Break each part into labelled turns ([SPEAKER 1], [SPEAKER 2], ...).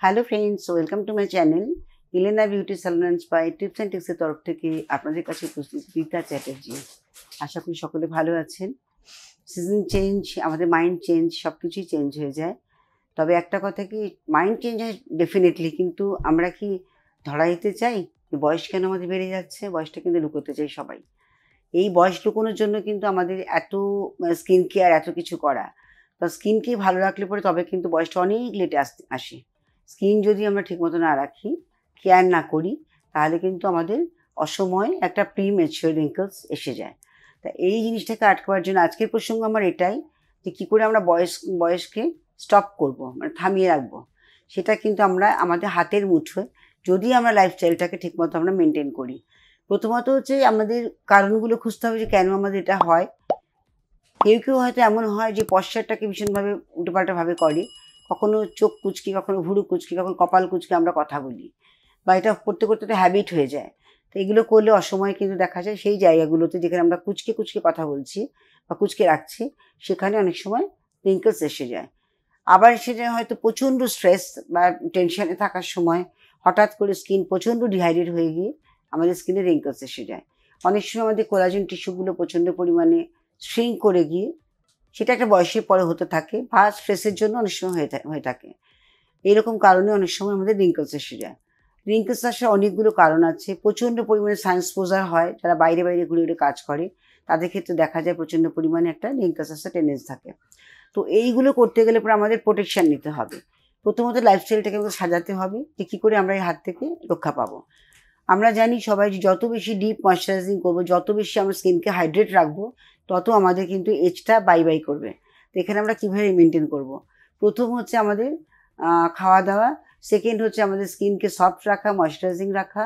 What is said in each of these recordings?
[SPEAKER 1] Hello friends, welcome to my channel Elena beauty salon by tips and টিক্সের তরফ থেকে আপনাদের কাছে উপস্থিত রীতা চ্যাটার্জি। আশা করি সকলে ভালো আছেন। সিজন চেঞ্জ, আমাদের মাইন্ড চেঞ্জ, সব কিছুই চেঞ্জ হয়ে যায়। তবে একটা কথা কি, মাইন্ড চেঞ্জ হয় ডেফিনেটলি, কিন্তু আমরা কি ধরা দিতে চাই যে বয়স কেন আমাদের বেড়ে যাচ্ছে? বয়সটা কিন্তু লুকোতে চাই সবাই। এই বয়স লুকোনোর জন্য কিন্তু আমাদের এত স্কিন কেয়ার, এত কিছু করা। তো স্কিনকে ভালো রাখলে পরে তবে কিন্তু বয়সটা অনেক লেটে আসে। স্কিন যদি আমরা ঠিকমতো না রাখি, কেয়ার না করি, তাহলে কিন্তু আমাদের অসময়ে একটা প্রিম্যাচিওর রিঙ্কলস এসে যায়। তা এই জিনিসটাকে আটকাবার জন্য আজকের প্রসঙ্গ আমার এটাই, যে কী করে আমরা বয়সকে স্টপ করব, মানে থামিয়ে রাখবো। সেটা কিন্তু আমরা আমাদের হাতের মুঠোয়, যদি আমরা লাইফস্টাইলটাকে ঠিকমতো আমরা মেনটেন করি। প্রথমত হচ্ছে আমাদের কারণগুলো খুঁজতে হবে যে কেন আমাদের এটা হয়। কেউ কেউ হয়তো এমন হয় যে পশ্চারটাকে ভীষণভাবে উল্টোপাল্টাভাবে করে, কখনো চোখ কুচকি, কখনো ভুরু কুচকি, কখনো কপাল কুচকে আমরা কথা বলি, বা এটা করতে করতে তো হ্যাবিট হয়ে যায়। তো এগুলো করলে অসময়ে কিন্তু দেখা যায় সেই জায়গাগুলোতে যেখানে আমরা কুচকে কুচকে কথা বলছি বা কুচকে রাখছি, সেখানে অনেক সময় রিঙ্কলস এসে যায়। আবার সেটা হয়তো প্রচণ্ড স্ট্রেস বা টেনশনে থাকার সময় হঠাৎ করে স্কিন প্রচণ্ড ডিহাইড্রেট হয়ে গিয়ে আমাদের স্কিনে রিঙ্কলস এসে যায়। অনেক সময় আমাদের কোলাজেন টিস্যুগুলো প্রচণ্ড পরিমাণে শ্রিঙ্ক করে গিয়ে, সেটা একটা বয়সের পরে হতে থাকে, বা স্ট্রেসের জন্য অনেক সময় হয়ে থাকে। এরকম কারণে অনেক সময় আমাদের রিঙ্কলস এসে যায়। রিঙ্কলস আসার অনেকগুলো কারণ আছে। প্রচণ্ড পরিমাণে সানএক্সপোজার হয়, যারা বাইরে বাইরে ঘুরে ঘুরে কাজ করে, তাদের ক্ষেত্রে দেখা যায় প্রচণ্ড পরিমাণে একটা রিঙ্কলস আসার টেন্ডেন্সি থাকে। তো এইগুলো করতে গেলে পরে আমাদের প্রোটেকশান নিতে হবে। প্রথমত লাইফস্টাইলটাকে আমাদের সাজাতে হবে যে কী করে আমরা এই হাত থেকে রক্ষা পাবো। আমরা জানি সবাই যে যত বেশি ডিপ ময়শ্চারাইজিং করবো, যত বেশি আমরা স্কিনকে হাইড্রেট রাখবো, তত আমাদের কিন্তু এজটা বাই করবে। তো এখানে আমরা কীভাবে মেনটেন করব? প্রথম হচ্ছে আমাদের খাওয়া দাওয়া। সেকেন্ড হচ্ছে আমাদের স্কিনকে সফট রাখা, ময়শ্চারাইজিং রাখা,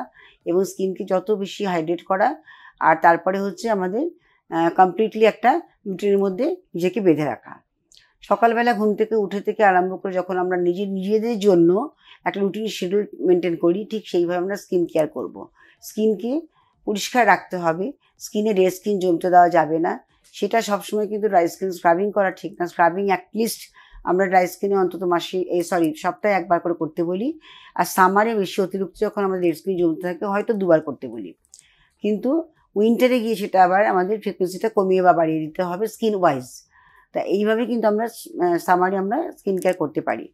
[SPEAKER 1] এবং স্কিনকে যত বেশি হাইড্রেট করা। আর তারপরে হচ্ছে আমাদের কমপ্লিটলি একটা রুটিনের মধ্যে নিজেকে বেঁধে রাখা। সকালবেলা ঘুম থেকে উঠে থেকে আরম্ভ করে যখন আমরা নিজেদের জন্য একটা রুটিন শিডিউল মেনটেন করি, ঠিক সেইভাবে আমরা স্কিন কেয়ার করব। স্কিনকে পরিষ্কার রাখতে হবে, স্কিনে ডেড স্কিন জমতে দেওয়া যাবে না। সেটা সবসময় কিন্তু ড্রাই স্কিন স্ক্রাবিং করা ঠিক না। স্ক্রাবিং অ্যাটলিস্ট আমরা ড্রাই স্কিনে অন্তত সপ্তাহে একবার করে করতে বলি। আর সামারে বেশি অতিরিক্ত যখন আমাদের ডেড স্কিন জমতে থাকে, হয়তো 2বার করতে বলি। কিন্তু উইন্টারে গিয়ে সেটা আবার আমাদের ফ্রিকোয়েন্সিটা কমিয়ে বা বাড়িয়ে দিতে হবে স্কিন ওয়াইজ। তা এইভাবে কিন্তু আমরা সামারে আমরা স্কিন কেয়ার করতে পারি।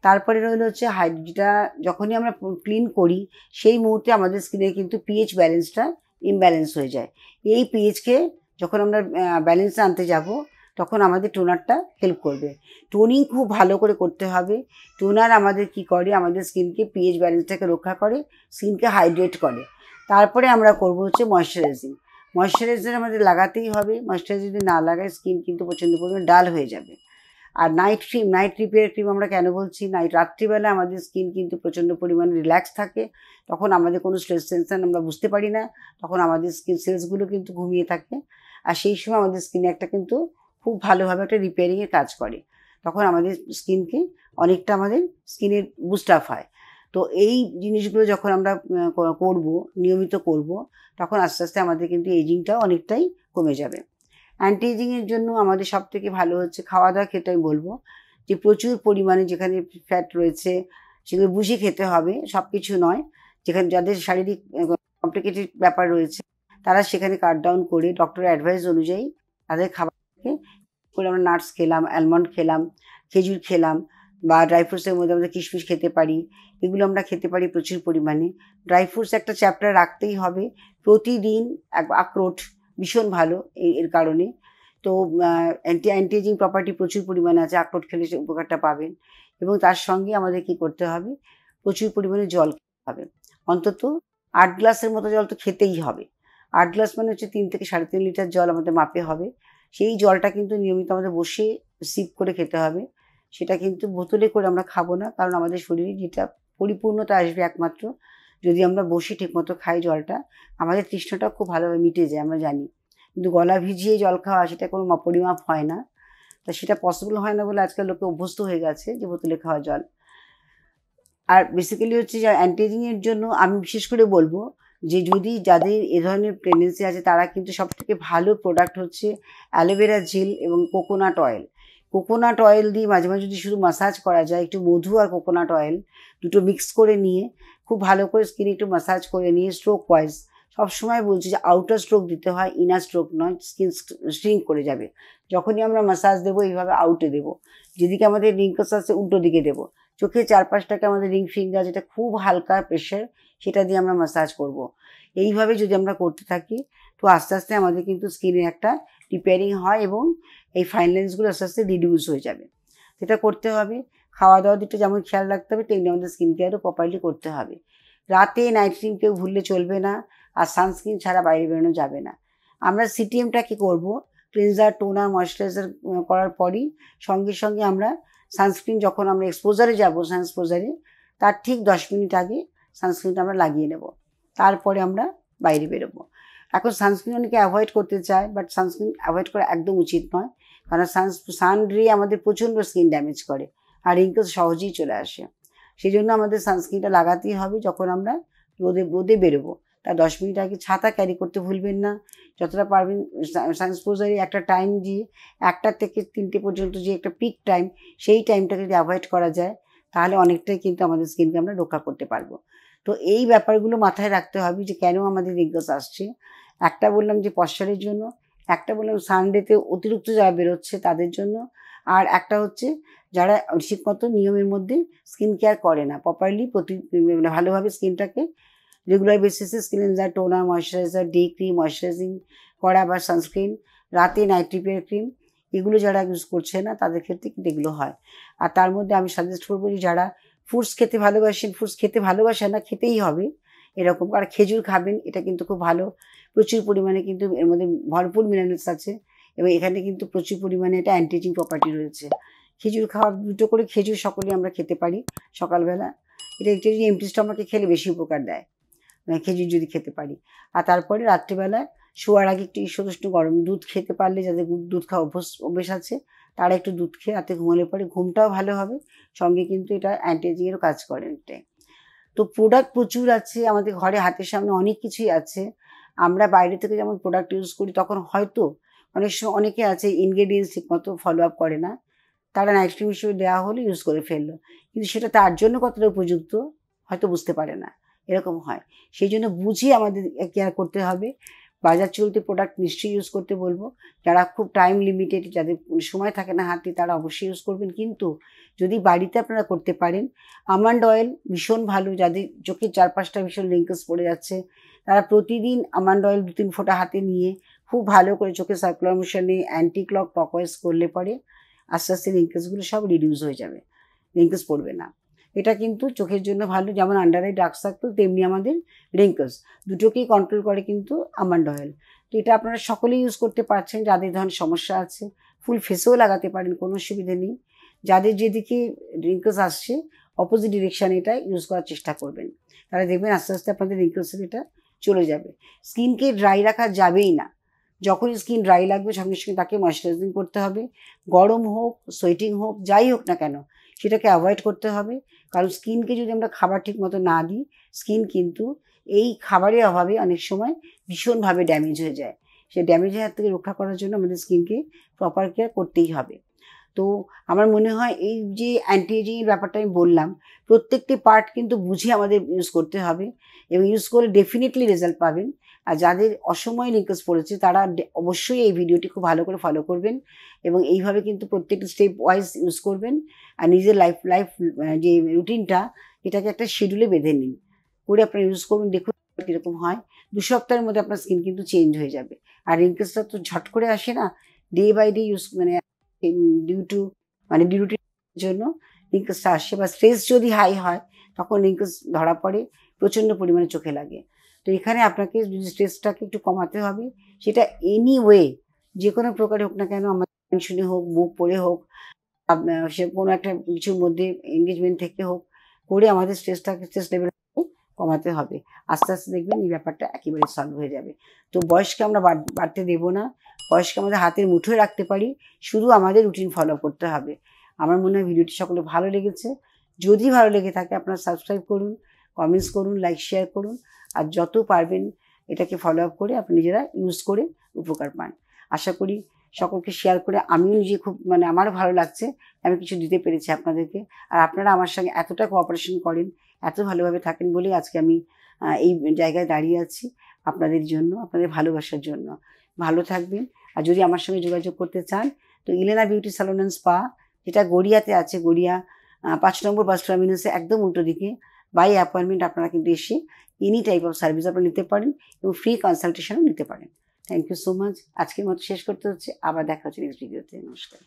[SPEAKER 1] তারপরে রইলো হচ্ছে যেটা যখনই আমরা ক্লিন করি, সেই মুহূর্তে আমাদের স্কিনে কিন্তু পিএইচ ব্যালেন্সটা ইমব্যালেন্স হয়ে যায়। এই পিএইচকে যখন আমরা ব্যালেন্সে আনতে যাব, তখন আমাদের টোনারটা হেল্প করবে। টোনিং খুব ভালো করে করতে হবে। টোনার আমাদের কি করে, আমাদের স্কিনকে পিএইচ ব্যালেন্সটাকে রক্ষা করে, স্কিনকে হাইড্রেট করে। তারপরে আমরা করব হচ্ছে ময়শ্চারাইজিং। ময়শ্চারাইজার আমাদের লাগাতেই হবে। ময়শ্চারাইজার যদি না লাগায়, স্কিন কিন্তু প্রচণ্ড পরিমাণে ডাল হয়ে যাবে। আর নাইট রিপেয়ার ক্রিম আমরা কেন বলছি, রাত্রিবেলা আমাদের স্কিন কিন্তু প্রচণ্ড পরিমাণে রিল্যাক্স থাকে। তখন আমাদের কোনো স্ট্রেস টেনশন আমরা বুঝতে পারি না। তখন আমাদের স্কিন সেলসগুলো কিন্তু ঘুমিয়ে থাকে। আর সেই সময় আমাদের স্কিনে একটা কিন্তু খুব ভালোভাবে একটা রিপেয়ারিংয়ের কাজ করে। তখন আমাদের স্কিনকে অনেকটা আমাদের স্কিনের বুস্ট আপ হয়। তো এই জিনিসগুলো যখন আমরা নিয়মিত করব, তখন আস্তে আস্তে আমাদের কিন্তু এজিংটাও অনেকটাই কমে যাবে। অ্যান্টি এজিংয়ের জন্য আমাদের সবথেকে ভালো হচ্ছে খাওয়া দাওয়া খেতে। আমি বলবো যে প্রচুর পরিমাণে যেখানে ফ্যাট রয়েছে সেগুলো বুঝে খেতে হবে, সব কিছু নয়। যেখানে যাদের শারীরিক কমপ্লিকেটেড ব্যাপার রয়েছে, তারা সেখানে কাট ডাউন করে ডক্টরের অ্যাডভাইস অনুযায়ী তাদের খাবারকে করে আমরা নাটস খেলাম, অ্যালমন্ড খেলাম, খেজুর খেলাম, বা ড্রাই ফ্রুটসের মধ্যে আমরা কিশমিশ খেতে পারি। এগুলো আমরা খেতে পারি প্রচুর পরিমাণে। ড্রাই ফ্রুটস একটা চ্যাপ্টার রাখতেই হবে। প্রতিদিন আখরোট ভীষণ ভালো এর কারণে। তো অ্যান্টি এজিং প্রপার্টি প্রচুর পরিমাণে আছে, আখরোট খেলে সে উপকারটা পাবেন। এবং তার সঙ্গে আমাদের কি করতে হবে, প্রচুর পরিমাণে জল খেতে হবে। অন্তত 8 গ্লাসের মতো জল তো খেতেই হবে। 8 গ্লাস মানে হচ্ছে 3 থেকে 3.5 লিটার জল আমাদের মাপে হবে। সেই জলটা কিন্তু নিয়মিত আমাদের বসে সিপ করে খেতে হবে। সেটা কিন্তু বোতলে করে আমরা খাবো না, কারণ আমাদের শরীরে যেটা পরিপূর্ণতা আসবে একমাত্র যদি আমরা বসে ঠিকমতো খাই জলটা। আমাদের তৃষ্ণাটাও খুব ভালোভাবে মিটে যায়, আমরা জানি। কিন্তু গলা ভিজিয়ে জল খাওয়া, সেটা কোনো পরিমাপ হয় না। তা সেটা পসিবল হয় না বলে আজকাল লোকে অভ্যস্ত হয়ে গেছে যে বোতলে খাওয়া জল। আর বেসিক্যালি হচ্ছে যে অ্যান্টি এজিংয়ের জন্য আমি বিশেষ করে বলবো যে যদি যাদের এ ধরনের প্রেগনেন্সি আছে, তারা কিন্তু সবথেকে ভালো প্রোডাক্ট হচ্ছে অ্যালোভেরা জেল এবং কোকোনাট অয়েল। কোকোনাট অয়েল দিয়ে মাঝে মাঝে যদি শুধু মাসাজ করা যায়, একটু মধু আর কোকোনাট অয়েল দুটো মিক্স করে নিয়ে খুব ভালো করে স্কিনে একটু মাসাজ করে নিয়ে স্ট্রোক ওয়াইজ, সবসময় বলছি যে আউটার স্ট্রোক দিতে হয়, ইনার স্ট্রোক নয়, স্কিন শ্রিঙ্ক করে যাবে। যখনই আমরা মাসাজ দেবো এইভাবে আউটে দেবো, যেদিকে আমাদের রিঙ্কলস আছে উল্টো দিকে দেবো, চোখের চারপাশটাকে আমাদের রিং ফিঙ্গার যেটা খুব হালকা প্রেশার সেটা দিয়ে আমরা মাসাজ করব। এইভাবে যদি আমরা করতে থাকি তো আস্তে আস্তে আমাদের কিন্তু স্কিনে একটা রিপেয়ারিং হয় এবং এই ফাইন লাইন্সগুলো আস্তে আস্তে রিডিউস হয়ে যাবে। সেটা করতে হবে। খাওয়া দাওয়ার দিকটা যেমন খেয়াল রাখতে হবে তেমনি আমাদের স্কিন কেয়ারও প্রপারলি করতে হবে। রাতে নাইট ক্রিম কেউ ভুললে চলবে না, আর সানস্ক্রিন ছাড়া বাইরে বেরোনো যাবে না। আমরা সিটিএমটা কি করব, ক্লিনজার, টোনার, ময়শ্চারাইজার করার পরই সঙ্গে সঙ্গে আমরা সানস্ক্রিন, যখন আমরা এক্সপোজারে যাবো সানস্পোজারে তার ঠিক 10 মিনিট আগে সানস্ক্রিনটা আমরা লাগিয়ে নেব, তারপরে আমরা বাইরে বেরোবো। এখন সানস্ক্রিন অনেকে অ্যাভয়েড করতে চায়, বাট সানস্ক্রিন অ্যাভয়েড করা একদম উচিত নয়, কারণ সান রে আমাদের প্রচণ্ড স্কিন ড্যামেজ করে আর রিঙ্কলস সহজেই চলে আসে। সেই জন্য আমাদের সানস্ক্রিনটা লাগাতেই হবে যখন আমরা রোদে বেরোবো। তার 10 মিনিট আগে ছাতা ক্যারি করতে ভুলবেন না। যতটা পারবেন সানস্পোজারে একটা টাইম দিয়ে 1টা থেকে 3টে পর্যন্ত যে একটা পিক টাইম, সেই টাইমটাকে যদি অ্যাভয়েড করা যায় তাহলে অনেকটাই কিন্তু আমাদের স্কিনকে আমরা রক্ষা করতে পারবো। তো এই ব্যাপারগুলো মাথায় রাখতে হবে যে কেন আমাদের রিঙ্কলস আসছে। একটা বললাম যে পশ্চারের জন্য, একটা বললাম সানডেতে অতিরিক্ত যারা বেরোচ্ছে তাদের জন্য, আর একটা হচ্ছে যারা ঠিকমতো নিয়মের মধ্যে স্কিন কেয়ার করে না প্রপারলি, ভালোভাবে স্কিনটাকে রেগুলার বেসিসে cleanser, toner, moisturiser, day cream, moisturising করা বা সানস্ক্রিন, রাতে নাইট রিপেয়ার ক্রিম, এগুলো যারা ইউজ করছে না তাদের ক্ষেত্রে কিন্তু এগুলো হয়। আর তার মধ্যে আমি সাজেস্ট করবো যে যারা ফ্রুটস খেতে ভালোবাসেন, ফ্রুটস খেতে ভালোবাসেন না, খেতেই হবে এরকম, আর খেজুর খাবেন, এটা কিন্তু খুব ভালো, প্রচুর পরিমাণে কিন্তু এর মধ্যে ভরপুর মিনারেলস আছে এবং এখানে কিন্তু প্রচুর পরিমাণে এটা অ্যান্টিএজিং প্রপার্টি রয়েছে। খেজুর খাওয়ার 2টো করে খেজুর সকলেই আমরা খেতে পারি সকালবেলা, এটা একচুয়ালি এমটি স্টমাকে খেলে বেশি উপকার দেয়, খেজুর যদি খেতে পারি। আর তারপরে রাত্রিবেলায় শোয়ার আগে একটু ঈষদুষ্ণ গরম দুধ খেতে পারলে, যাদের দুধ খাওয়া অভ্যেস আছে তারা একটু দুধ খেয়ে রাতে ঘুমালে পরে ঘুমটাও ভালো হবে, সঙ্গে কিন্তু এটা অ্যান্টিএজিংয়েরও কাজ করে এটাই। তো প্রোডাক্ট প্রচুর আছে আমাদের ঘরে, হাতের সামনে অনেক কিছুই আছে। আমরা বাইরে থেকে যেমন প্রোডাক্ট ইউজ করি তখন হয়তো অনেক সময় অনেকে আছে ইনগ্রেডিয়েন্টস ঠিকমতো ফলো আপ করে না, তারা নাইট ক্রিম হিসেবে দেওয়া হলে ইউজ করে ফেললো, কিন্তু সেটা তার জন্য কতটা উপযুক্ত হয়তো বুঝতে পারে না, এরকম হয়। সেই জন্য বুঝিয়ে আমাদের কেয়ার করতে হবে। বাজার চলতি প্রোডাক্ট নিশ্চয়ই ইউজ করতে বলবো। যারা খুব টাইম লিমিটেড, যাদের সময় থাকে না হাতে, তারা অবশ্যই ইউজ করবেন, কিন্তু যদি বাড়িতে আপনারা করতে পারেন, আমন্ড অয়েল ভীষণ ভালো। যাদের চোখের চারপাশটা ভীষণ রিঙ্কলস পড়ে যাচ্ছে তারা প্রতিদিন আমন্ড অয়েল 2-3 ফোঁটা হাতে নিয়ে খুব ভালো করে চোখে সার্কুলার মোশনে অ্যান্টি ক্লকওয়াইজ করলে পরে আস্তে আস্তে রিঙ্কলসগুলো সব রিডিউস হয়ে যাবে, রিঙ্কলস পড়বে না। এটা কিন্তু চোখের জন্য ভালো, যেমন আন্ডার আই ডার্ক সার্কেল তেমনি আমাদের রিঙ্কলস দুটোকেই কন্ট্রোল করে কিন্তু আমন্ড অয়েল। তো এটা আপনারা সকলেই ইউজ করতে পারছেন, যাদের ধরনের সমস্যা আছে ফুল ফেসেও লাগাতে পারেন, কোনো অসুবিধা নেই। যাদের যেদিকে রিঙ্কলস আসছে অপোজিট ডিরেকশানে এটা ইউজ করার চেষ্টা করবেন, তাহলে দেখবেন আস্তে আস্তে আপনাদের রিঙ্কলসের এটা চলে যাবে। স্কিনকে ড্রাই রাখা যাবেই না, যখনই স্কিন ড্রাই লাগবে সঙ্গে সঙ্গে তাকে ময়শ্চারাইজিং করতে হবে, গরম হোক, সোয়েটিং হোক, যাই হোক না কেন সেটাকে অ্যাভয়েড করতে হবে। কারণ স্কিনকে যদি আমরা খাবার ঠিক মতো না দিই, স্কিন কিন্তু এই খাবারের অভাবে অনেক সময় ভীষণভাবে ড্যামেজ হয়ে যায়। সেই ড্যামেজের হাত থেকে রক্ষা করার জন্য আমাদের স্কিনকে প্রপার কেয়ার করতেই হবে। তো আমার মনে হয় এই যে অ্যান্টি এজিংয়ের ব্যাপারটা আমি বললাম, প্রত্যেকটি পার্ট কিন্তু বুঝে আমাদের ইউজ করতে হবে এবং ইউজ করে ডেফিনেটলি রেজাল্ট পাবেন। আর যাদের অসময়ে রিঙ্কলস পড়েছে তারা অবশ্যই এই ভিডিওটি খুব ভালো করে ফলো করবেন এবং এইভাবে কিন্তু প্রত্যেকটি স্টেপ ওয়াইজ ইউজ করবেন। আর নিজের লাইফ যে রুটিনটা এটাকে একটা শিডিউলে বেঁধে নিন, করে আপনারা ইউজ করুন, দেখুন কীরকম হয়। 2 সপ্তাহের মধ্যে আপনার স্কিন কিন্তু চেঞ্জ হয়ে যাবে। আর রিঙ্কলসটা তো ঝট করে আসে না, day by day use due to ডিউটির জন্য রিঙ্কলসটা আসে, বা স্ট্রেস যদি হাই হয় তখন রিঙ্কলস ধরা পড়ে, প্রচণ্ড পরিমাণে চোখে লাগে। তো এখানে আপনাকে যদি স্ট্রেসটাকে একটু কমাতে হবে, সেটা এনিওয়ে যে কোনো প্রকারে হোক না কেন, আমার টেনশনে হোক, বুক পড়ে হোক, সে কোনো একটা কিছুর মধ্যে এঙ্গেজমেন্ট থেকে হোক, করে আমাদের স্ট্রেস লেভেলটাকে কমাতে হবে। আস্তে আস্তে দেখবেন এই ব্যাপারটা একেবারে সলভ হয়ে যাবে। তো বয়সকে আমরা বাড়তে দেবো না, বয়সকে আমাদের হাতের মুঠোয় রাখতে পারি, শুধু আমাদের রুটিন ফলো করতে হবে। আমার মনে হয় ভিডিওটি সকলে ভালো লেগেছে। যদি ভালো লেগে থাকে আপনারা সাবস্ক্রাইব করুন, কমেন্টস করুন, লাইক শেয়ার করুন, আর যত পারবেন এটাকে ফলো আপ করে আপনি নিজেরা ইউজ করে উপকার পান। আশা করি সকলকে শেয়ার করে আমিও নিজে খুব মানে আমারও ভালো লাগছে, আমি কিছু দিতে পেরেছি আপনাদেরকে। আর আপনারা আমার সঙ্গে এতটা কোঅপারেশন করেন, এত ভালোভাবে থাকেন বলেই আজকে আমি এই জায়গায় দাঁড়িয়ে আছি, আপনাদের জন্য, আপনাদের ভালোবাসার জন্য। ভালো থাকবেন। আর যদি আমার সঙ্গে যোগাযোগ করতে চান তো Elena beauty salon and spa, যেটা গড়িয়াতে আছে, গড়িয়া 5 নম্বর বাস টার্মিনাসে একদম উল্টো দিকে, বাই অ্যাপয়েন্টমেন্ট আপনারা কিন্তু এসে এনি টাইপ অফ সার্ভিস আপনারা নিতে পারেন এবং ফ্রি কনসালটেশনও নিতে পারেন। Thank you so much. আজকের মতো শেষ করতে হচ্ছে, আবার দেখা হচ্ছে নেক্সট ভিডিওতে। নমস্কার।